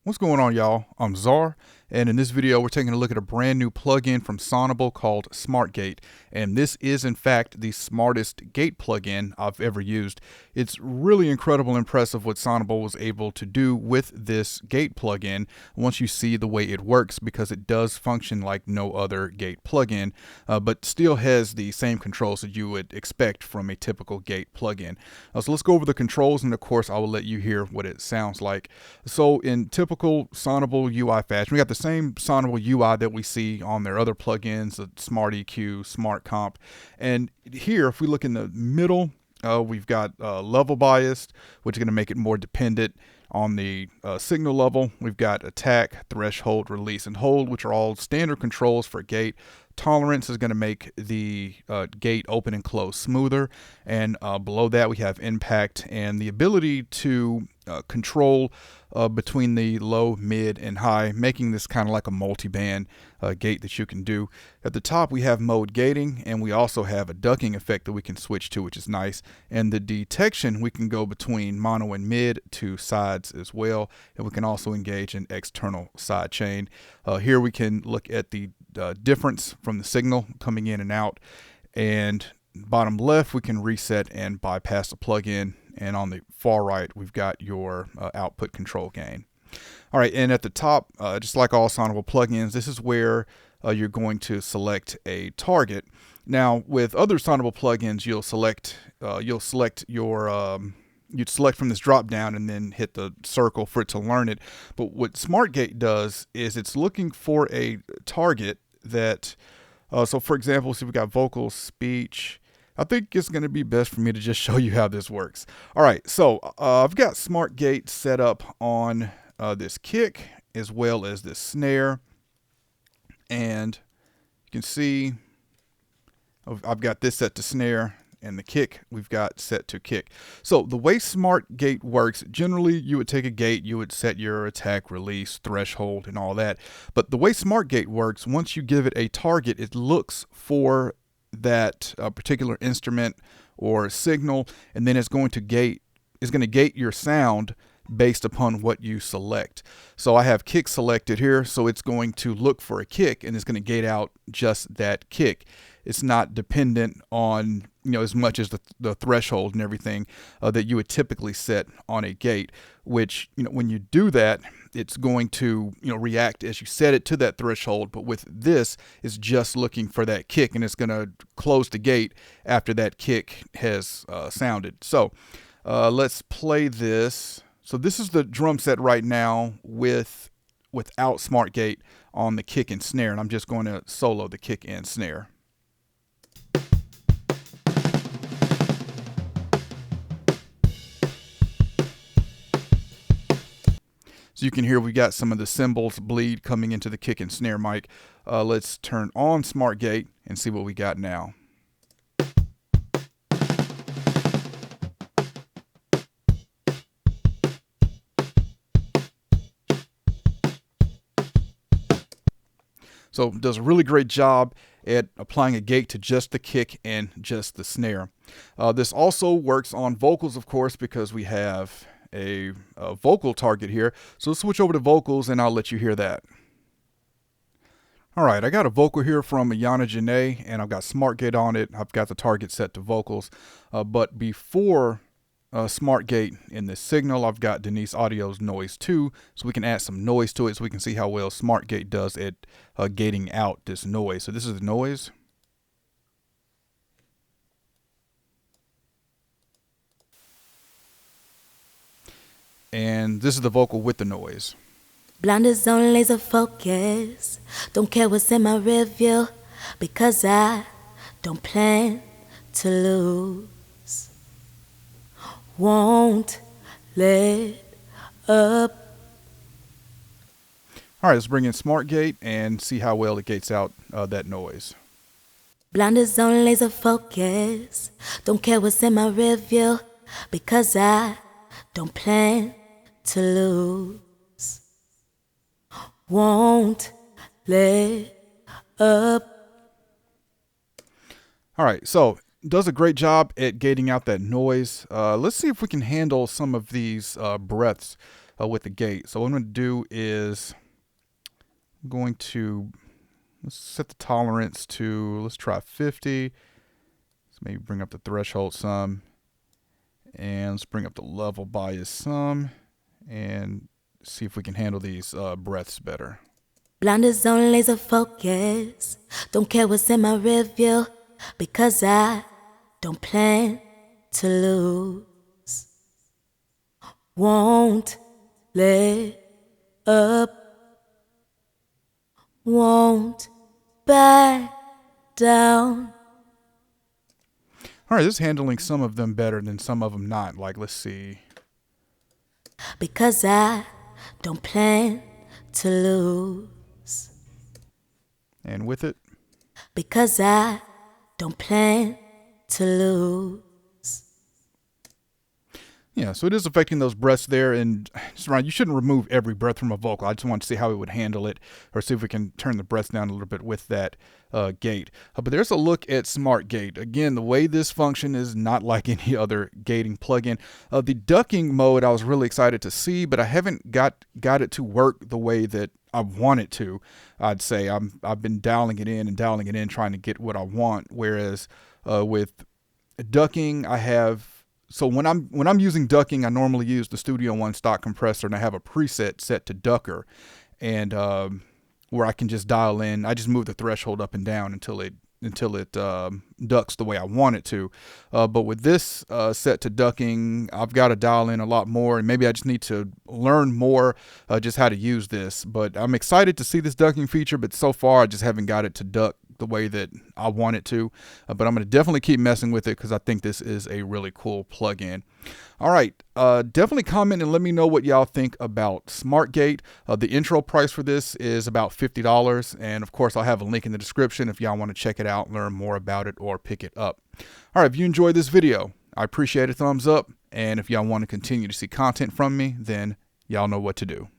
What's going on, y'all? I'm Czar, and in this video we're taking a look at a brand new plugin from Sonible called Smart Gate. And this is in fact the smartest gate plugin I've ever used. It's really incredible and impressive what Sonible was able to do with this gate plugin once you see the way it works, because it does function like no other gate plugin, but still has the same controls that you would expect from a typical gate plugin. So let's go over the controls, and of course I will let you hear what it sounds like. So in typical Sonible UI fashion, we got the same Sonible UI that we see on their other plugins, the Smart EQ, Smart Comp. And here, if we look in the middle, we've got level biased, which is going to make it more dependent on the signal level. We've got attack, threshold, release, and hold, which are all standard controls for gate. Tolerance is going to make the gate open and close smoother. And below that, we have impact and the ability to control between the low, mid, and high, making this kind of like a multi-band gate that you can do. At the top, we have mode gating, and we also have a ducking effect that we can switch to, which is nice. And the detection, we can go between mono and mid to sides as well, and we can also engage in external side chain. Here we can look at the difference from the signal coming in and out, and bottom left we can reset and bypass the plugin, and on the far right we've got your output control gain. All right, and at the top, just like all Sonible plugins, this is where you're going to select a target. Now with other Sonible plugins, you'd select from this drop down and then hit the circle for it to learn it. But what SmartGate does is it's looking for a target that, so for example, see, we got vocal, speech. I think it's going to be best for me to just show you how this works. All right, so I've got SmartGate set up on this kick as well as this snare. And you can see I've got this set to snare, and the kick we've got set to kick. So the way Smart Gate works, generally you would take a gate, you would set your attack, release, threshold, and all that. But the way Smart Gate works, once you give it a target, it looks for that particular instrument or signal, and then it's going to gate your sound based upon what you select. So I have kick selected here, so it's going to look for a kick and it's going to gate out just that kick. It's not dependent on, as much as the threshold and everything that you would typically set on a gate, which, when you do that, it's going to, react as you set it to that threshold. But with this, it's just looking for that kick, and it's going to close the gate after that kick has sounded. So let's play this. So this is the drum set right now without Smart Gate on the kick and snare, and I'm just going to solo the kick and snare. So you can hear we got some of the cymbals bleed coming into the kick and snare mic. Let's turn on Smart Gate and see what we got now. So it does a really great job at applying a gate to just the kick and just the snare. This also works on vocals, of course, because we have a vocal target here. So let's switch over to vocals and I'll let you hear that. All right, I got a vocal here from Yana Janae, and I've got Smart Gate on it. I've got the target set to vocals. But before Smart Gate in this signal, I've got Denise Audio's noise too, so we can add some noise to it so we can see how well Smart Gate does at gating out this noise. So this is the noise. And this is the vocal with the noise. Blinders on, laser focus. Don't care what's in my rear view, because I don't plan to lose. Won't let up. All right, let's bring in Smart Gate and see how well it gates out that noise. Blinders on, laser focus. Don't care what's in my rear view, because I don't plan to lose. Won't let up. All right, so does a great job at gating out that noise. Let's see if we can handle some of these breaths. with the gate. So what I'm going to do is I'm going to let's set the tolerance to, let's try 50. Let's maybe bring up the threshold some, and let's bring up the level bias some, and see if we can handle these breaths better. Blinders on, laser focus. Don't care what's in my rear view, because I don't plan to lose. Won't let up. Won't back down. All right, this is handling some of them better than some of them not. Like, let's see. Because I don't plan to lose. And with it. Because I don't plan to lose. Yeah, so it is affecting those breaths there, and just right, you shouldn't remove every breath from a vocal. I just want to see how it would handle it, or see if we can turn the breaths down a little bit with that gate. But there's a look at Smart Gate. Again, the way this function is not like any other gating plugin. The ducking mode I was really excited to see, but I haven't got it to work the way that I want it to. I'd say I've been dialing it in, trying to get what I want. Whereas with ducking, I have. So when I'm using ducking, I normally use the Studio One stock compressor, and I have a preset set to ducker, and where I can just dial in. I just move the threshold up and down until it ducks the way I want it to. But with this set to ducking, I've got to dial in a lot more, and maybe I just need to learn more just how to use this. But I'm excited to see this ducking feature, but so far I just haven't got it to duck the way that I want it to. But I'm going to definitely keep messing with it because I think this is a really cool plugin. All right, definitely comment and let me know what y'all think about Smart Gate. The intro price for this is about $50, and of course I'll have a link in the description if y'all want to check it out, learn more about it, or pick it up. All right, if you enjoyed this video, I appreciate a thumbs up, and if y'all want to continue to see content from me, then y'all know what to do.